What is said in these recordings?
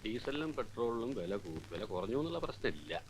ഡീസലിനും പെട്രോളിനും വില കുറഞ്ഞു എന്നുള്ള പ്രശ്നമില്ല.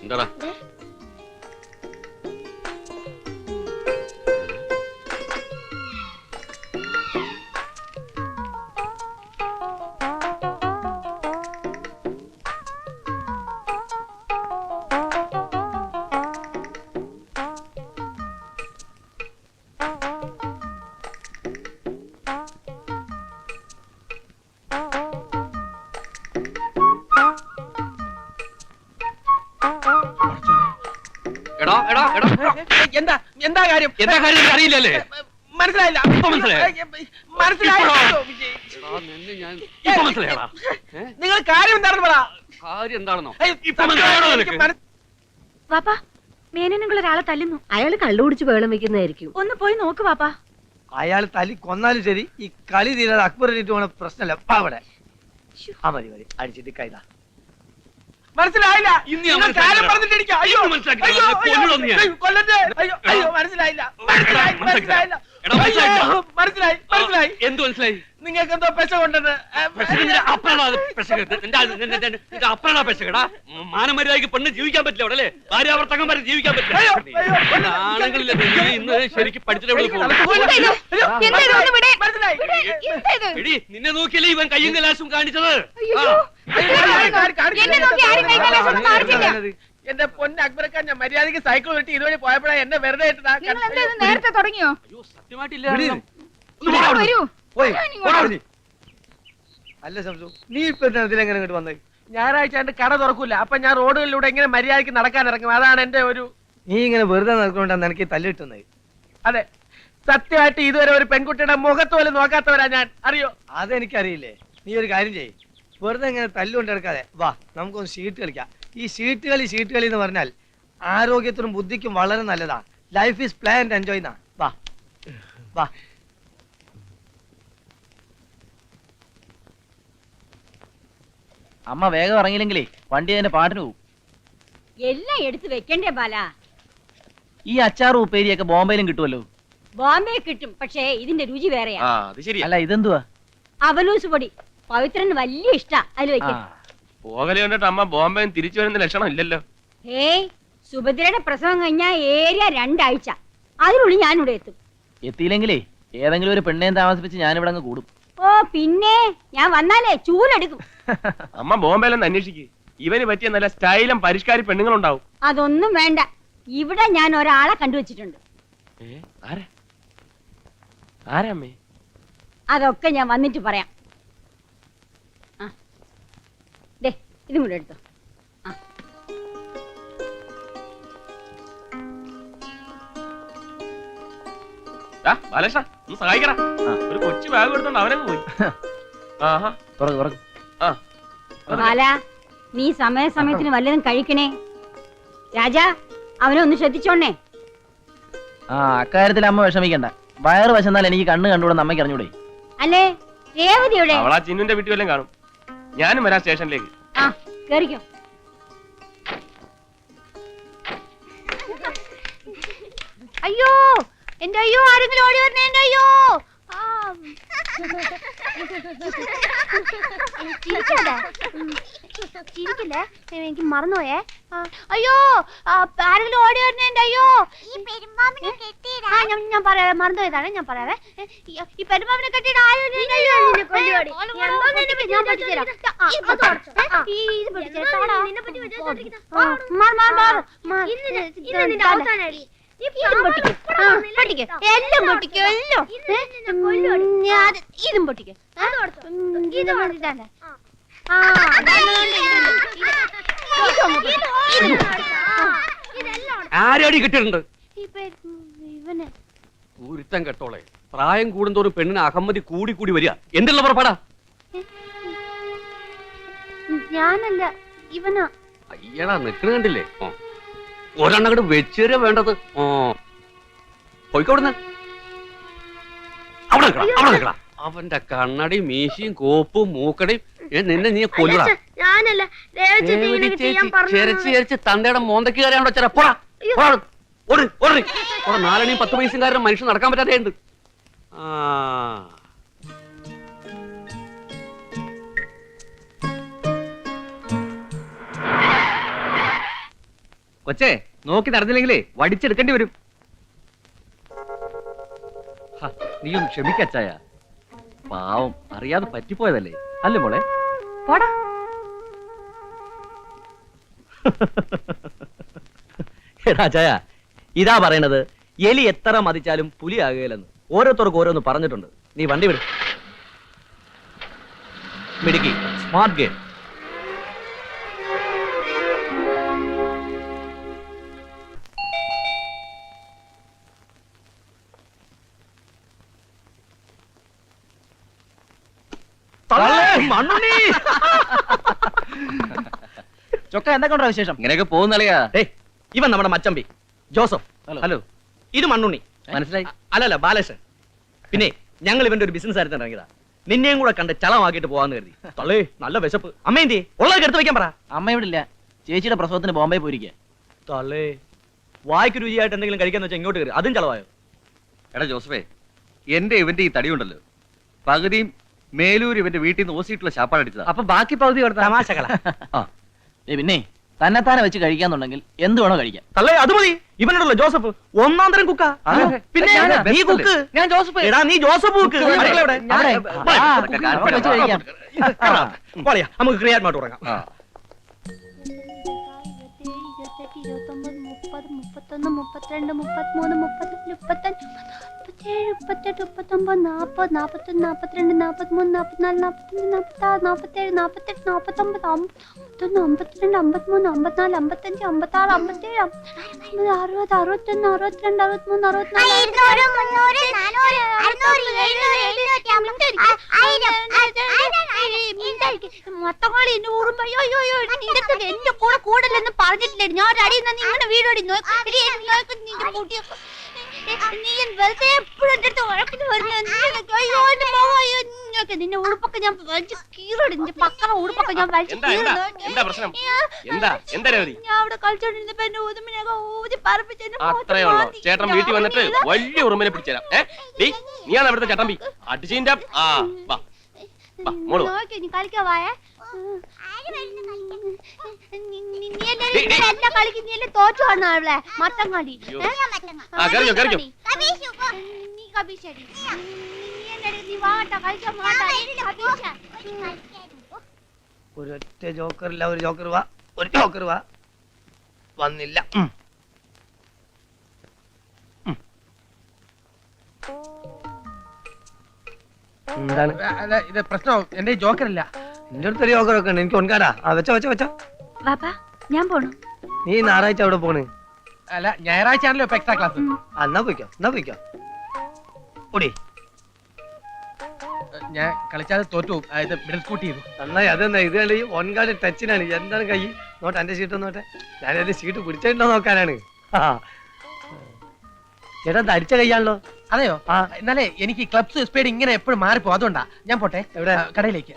എന്താടാ എന്താ കാര്യം അറിയില്ലല്ലേ? മനസ്സിലായില്ല. നിങ്ങൾ കാര്യം എന്താണെന്ന് പറ. കാര്യം എന്താണെന്നോ? വാപ്പാ, മേനനുള്ള ഒരാളെ തല്ലുന്നു. അയാള് കള്ളുകുടിച്ച് വേളം വെക്കുന്നതായിരിക്കും. ഒന്ന് പോയി നോക്ക് വാപ്പാ. അയാൾ തല്ലി കൊന്നാലും ശരി, ഈ കളി തീരാതെ അക്ബറിട്ട് പോണ പ്രശ്നമല്ല. അവിടെ മതി മതി അടിച്ചിട്ട് കൈതാ. മനസ്സിലായില്ല. മനസ്സിലായി. എന്ത് മനസ്സിലായി? നിങ്ങൾക്ക് എന്തോ പെശ കൊണ്ടത്. മാനമര്യാദക്ക് പെണ്ണ് ജീവിക്കാൻ പറ്റില്ല അവിടെ അല്ലേ? ഭാര്യാവർത്തകം വരെ ജീവിക്കാൻ പറ്റില്ല. ഇന്ന് ശരിക്കും പഠിച്ചിട്ട് നിന്നെ നോക്കിയല്ലേ ഇവൻ കയ്യും കലാശവും കാണിച്ചത്. എന്റെ പൊന്ന് അക്ബറക്കാൻ, ഞാൻ മര്യാദക്ക് സൈക്കിൾ വെട്ടി ഇതുവഴി പോയപ്പോഴാണ് എന്നെ വെറുതെ നേരത്തെ തുടങ്ങിയോ? അയ്യോ സത്യമായിട്ടില്ല. അല്ല സംസു, നീ ഇപ്പൊ ഇതിലെങ്ങനെ ഇങ്ങോട്ട് വന്നത്? ഞായറാഴ്ച എന്റെ കട തുറക്കൂല. അപ്പൊ ഞാൻ റോഡുകളിലൂടെ എങ്ങനെ മര്യാദക്ക് നടക്കാൻ ഇറങ്ങും. അതാണ് എന്റെ ഒരു. നീ ഇങ്ങനെ വെറുതെ നടക്കൊണ്ടാണ് എനിക്ക് തല്ലി കിട്ടുന്നത്. അതെ, സത്യമായിട്ട് ഇതുവരെ ഒരു പെൺകുട്ടിയുടെ മുഖത്ത് പോലും നോക്കാത്തവരാ ഞാൻ. അറിയോ? അതെനിക്കറിയില്ലേ. നീ ഒരു കാര്യം ചെയ്യ്, വെറുതെ ഇങ്ങനെ തല്ലുകൊണ്ട് എടുക്കാതെ വാ, നമുക്കൊന്ന് ഷീട്ട് കളിക്കാം. ഈ ഷീട്ട് കളി എന്ന് പറഞ്ഞാൽ ആരോഗ്യത്തിനും ബുദ്ധിക്കും വളരെ നല്ലതാ. Life is play and enjoy എന്നാ. വാ വാ. അമ്മ വേഗം ഇറങ്ങിയില്ലെങ്കിലേ വണ്ടി അതിന്റെ പാട്ടിന് പോകും. എല്ലാം എടുത്ത് വെക്കണ്ടേ ബാല? ഈ അച്ചാറും ഉപ്പേരിയൊക്കെ ബോംബെയിലും കിട്ടുമല്ലോ. ബോംബെ കിട്ടും, പക്ഷേ ഇതിന്റെ രുചി വേറെയാ. അല്ല ഇതെന്തുവാ? അവലൂസ് പൊടി. പവിത്രന് വലിയ ഇഷ്ടാ. അതിൽ വെക്കാം. പോകലെ കണ്ടിട്ട് അമ്മ ബോംബെ തിരിച്ചു വരുന്ന ലക്ഷണം ഇല്ലല്ലോ. ഹേയ്, സുഭദ്രയുടെ പ്രസവം കഴിഞ്ഞാൽ ഏരിയ 2 ആഴ്ച. അതിനുള്ളിൽ ഞാനിവിടെ എത്തും. എത്തിയില്ലെങ്കിലേ ഏതെങ്കിലും ഒരു പെണ്ണേം താമസിപ്പിച്ച് ഞാനിവിടെ അങ്ങ് കൂടും. ഓ പിന്നെ ഞാൻ വന്നാലേ ചൂലെടുക്കും. അമ്മ ബോംബെയിലൊന്ന് അന്വേഷിക്ക്. ഇവന് പറ്റിയ നല്ല സ്റ്റൈലും പരിഷ്കാരി പെണ്ണുങ്ങളുണ്ടാവും. അതൊന്നും വേണ്ട. ഇവിടെ ഞാൻ ഒരാളെ കണ്ടുവച്ചിട്ടുണ്ട്. ആരാമ്മേ? അതൊക്കെ ഞാൻ വന്നിട്ട് പറയാം. ദേ ഇതും കൂടെ എടുത്തോ. ബാലകൃഷ്ണ ഒന്ന് സഹായിക്കടാ. ഒരു കൊച്ചു ബാഗ് എടുത്തോണ്ട് അവനങ്ങ് പോയി. ബാല, നീ സമയത്തിന് വല്ലതും കഴിക്കണേ. രാജാ, അവനെ ഒന്ന് ശ്രദ്ധിച്ചോണേ. അക്കാര്യത്തിൽ അമ്മ വിഷമിക്കണ്ട. വയറ് വശന്നാൽ എനിക്ക് കണ്ണ് കണ്ടുകൂടെ അമ്മയ്ക്ക് അറിഞ്ഞൂടെ? അല്ലേ രേവതിയുടെ? അവളാ ചിന്നുന്റെ വീട്ടിൽ വല്ലതും കാണും. ഞാനും വരാം സ്റ്റേഷനിലേക്ക്. കേറിക്കോ. അയ്യോ എന്റെ അയ്യോ, ആരെങ്കിലും ഓടി വരണേ. എന്റെ അയ്യോ. ചിരിക്കില്ലേ, എനിക്ക് മറന്നുപോയേ. അയ്യോ, ആരെങ്കിലും ഓടി വരണേ. എന്റെ അയ്യോ. ഞാൻ പറയാം, മറന്നുപോയതാണ്. ഞാൻ പറയാവേ. ഈ പെരുമാവിനെ കെട്ടിയിട്ട് ഇതും പൊട്ടിക്ക്. ആ, പൊട്ടിക്ക്. എല്ലാം പൊട്ടിക്ക്, എല്ലാം. ഇതും പൊട്ടിക്ക്. ഇതാണ്. ആ, ആരടി കിട്ടിയിട്ടുണ്ട് ഇവന് ഒരുത്തം കെട്ടോളെ. പ്രായം കൂടുന്തോറും പെണ്ണിന് അഹമ്മതി കൂടി കൂടി വരിക. എന്തുള്ള പുറപ്പാടാ? ഞാനല്ല, ഇവനാ. അയ്യടാ നിക്കണ കണ്ടില്ലേ? ഒരെണ്ണം അങ്ങോട്ട് വെച്ചേരാ വേണ്ടത്. പോയിക്കോടുന്ന് അവിടെ നിക്കടാ, അവിടെ നിക്കടാ. അവന്റെ കണ്ണടയും മീശയും കോപ്പും മൂക്കടയും നിന്നെ നീ കൊല്ലടാ. ഞാനല്ല, ചെരച്ച് ചെരച്ച് തന്തയുടെ മോന്തക്ക് കയറിയാണോ ചെറ പോടാ. നാലണിയും 10 പൈസക്കാരൻ മനുഷ്യൻ നടക്കാൻ പറ്റാതെ ഉണ്ട്. കൊച്ചേ നോക്കി നടന്നില്ലെങ്കിലേ വടിച്ചെടുക്കേണ്ടി വരും. നീയും ക്ഷമിക്കച്ചായ, പാവം അറിയാതെ പറ്റിപ്പോയതല്ലേ അല്ലേ മോളെ? പോടാ. എടാ ചായ, ഇതാ പറയണത്, എലി എത്ര മതിച്ചാലും പുലിയാകുകയില്ലെന്ന് ഓരോരുത്തർക്കും ഓരോന്ന് പറഞ്ഞിട്ടുണ്ട്. നീ വണ്ടി വിട്. മിടുക്കി, സ്മാർട്ട് ഗെയിം. ചൊക്ക എന്തൊക്കെയുണ്ടോ വിശേഷം? ഇങ്ങനെയൊക്കെ പോകുന്നളിയാ. ഇവൻ നമ്മുടെ മച്ചമ്പി ജോസഫ്. ഹലോ, ഇത് മണ്ണുണ്ണി. മനസ്സിലായി? അല്ലല്ല, ബാലേഷൻ. പിന്നെ ഞങ്ങൾ ഇവന്റെ ഒരു ബിസിനസ് ആയിരുന്നു ഇറങ്ങിയതാ. നിന്നെയും കൂടെ കണ്ട് ചളമാക്കിയിട്ട് പോവാന്ന് കരുതി. തള്ളേ, നല്ല വിശപ്പ്. അമ്മ എന്തി ഉള്ളതൊക്കെ എടുത്ത് വെക്കാൻ പറ. അമ്മ ഇവിടെ ഇല്ല, ചേച്ചിയുടെ പ്രസവത്തിന് ബോംബെ പോയിരിക്കുക. തള്ളേ, വായ്ക്ക് രുചിയായിട്ട് എന്തെങ്കിലും കഴിക്കാന്ന് വെച്ചാൽ ഇങ്ങോട്ട് കയറി. അതും ചളവായോ? എടാ ജോസഫേ, എന്റെ ഇവന്റെ ഈ തടിയുണ്ടല്ലോ, പകുതിയും മേലൂർ ഇവന്റെ വീട്ടിൽ നിന്ന് ഓസിയിട്ടുള്ള ശാപ്പാട് അടിച്ചതാ. അപ്പൊ ബാക്കി പകുതി തമാശകളാ. പിന്നെ തന്നെത്താനെ വെച്ച് കഴിക്കാന്നുണ്ടെങ്കിൽ എന്ത് വേണോ കഴിക്കാം. തള്ളേ, അത് മതി. ഇവനുണ്ടല്ലോ ജോസഫ്, ഒന്നാം തരം കുക്കാ. പിന്നെ നീ കുക്ക്. ഞാൻ ജോസഫ്. എടാ നീ ജോസഫ് കുക്ക്. അടുക്കള എവിടെ? അവിടെ വെച്ച് കഴിക്കാം. പോളിയാ, നമുക്ക് ക്രിയാത്മായിട്ട് തുടങ്ങാം. 29, 30, 31, 32, 33, 34, 37, 38, 39, 40, 41, 42, 43, 44, 45, 46, 47, 48, 49, 51, 52, 53, 55, 56, 57, 60, 61, 62, മൊത്തങ്ങളി എന്നെ ഓർമ്മ. എന്റെ കൂടെ കൂടലെന്ന് പറഞ്ഞിട്ടില്ലേ? ഞാൻ അടി നിങ്ങളുടെ വീടോടി നീ എപ്പോഴും എന്റെ അടുത്ത് വഴക്കിന് വരുന്ന. അയ്യോ എന്റെ മോഹ, നിന്നെ ഉടുപ്പൊക്കെ ഞാൻ വലിച്ച് കീറടി. നിന്റെ പക്കറ ഉടുപ്പൊക്കെ ഞാൻ വലിച്ച് എന്താ പ്രശ്നം? എന്താ ഞാൻ അവിടെ കളിച്ചോണ്ടിരുന്നപ്പോ എന്റെ ഊതുമിനൊക്കെ ഊതി പറപ്പിച്ച് അത്രേ ഉള്ളൂ. ചേട്ടൻ വീട്ടിൽ വന്നിട്ട് വലിയ ഉറുമ്പിനെ പിടിച്ചേരാം. നീയാണ് അവിടുത്തെ ചട്ടമ്പി അടിച്ചിന്റെ. നോക്കി നീ കളിക്കാവായേ. എല്ലാം കളിക്ക്. നീ എല്ലാം തോറ്റു വന്നോ അവളെ മത്തം കളി. നീ കബീശടി, നീ വാട്ട കളിക്കാൻ വാട്ട. ഒരൊറ്റ ജോക്കറില്ല. ഒരു ജോക്കർ വാ, ഒരു ജോക്കർ വാ. വന്നില്ല. എന്താണ് ഇത് പ്രശ്നം? എന്റെ ജോക്കറില്ല. എന്റെ അടുത്തൊരു ജോക്കറൊക്കെ ഉണ്ട്. എനിക്ക് ഒൻകാടാ. വെച്ചോ വെച്ചോ വെച്ചോ. വാപ്പാ, ഞാൻ പോണു. നീ ഞായറാഴ്ച അവിടെ പോണ്? അല്ല, ഞായറാഴ്ച ആണല്ലോ എക്സ്ട്രാ ക്ലാസ്. എന്നാ പോയിക്കോ, എന്നാ പോയിക്കോ. ഓടി. ഞാൻ കളിച്ചാൽ തോറ്റു. മിഡിൽ സ്കൂട്ട് ചെയ്തു. നന്നായി. അതെന്നാ ഇത് കളി ഒൻകാട് ടച്ചിനാണ്. എന്താണ് കൈ നോട്ടെ? എന്റെ സീറ്റ് നോട്ടെ. ഞാനത് സീറ്റ് പിടിച്ചിട്ടുണ്ടോ നോക്കാനാണ്. ചേട്ടാ അടിച്ച കൈയാണല്ലോ. അതെയോ? എന്നാലേ എനിക്ക് ക്ലബ്സ് സ്പീഡ് ഇങ്ങനെ എപ്പോഴും മാറിപ്പോ. അതുകൊണ്ടാ ഞാൻ പോട്ടെ. എവിടെ? കടയിലേക്ക്.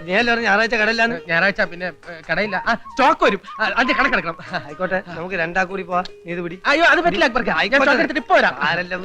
ഞായറാഴ്ച കടയിലാണ്. ഞായറാഴ്ച പിന്നെ കടയില്ല. സ്റ്റോക്ക് വരും. അത് കണക്കെടുക്കണം. ആയിക്കോട്ടെ, നമുക്ക് രണ്ടാ കൂടി പോവാ. നീ ഇത് പിടി. അയ്യോ അത് പറ്റില്ല. ഇപ്പൊ വരാം. ആരെല്ലാം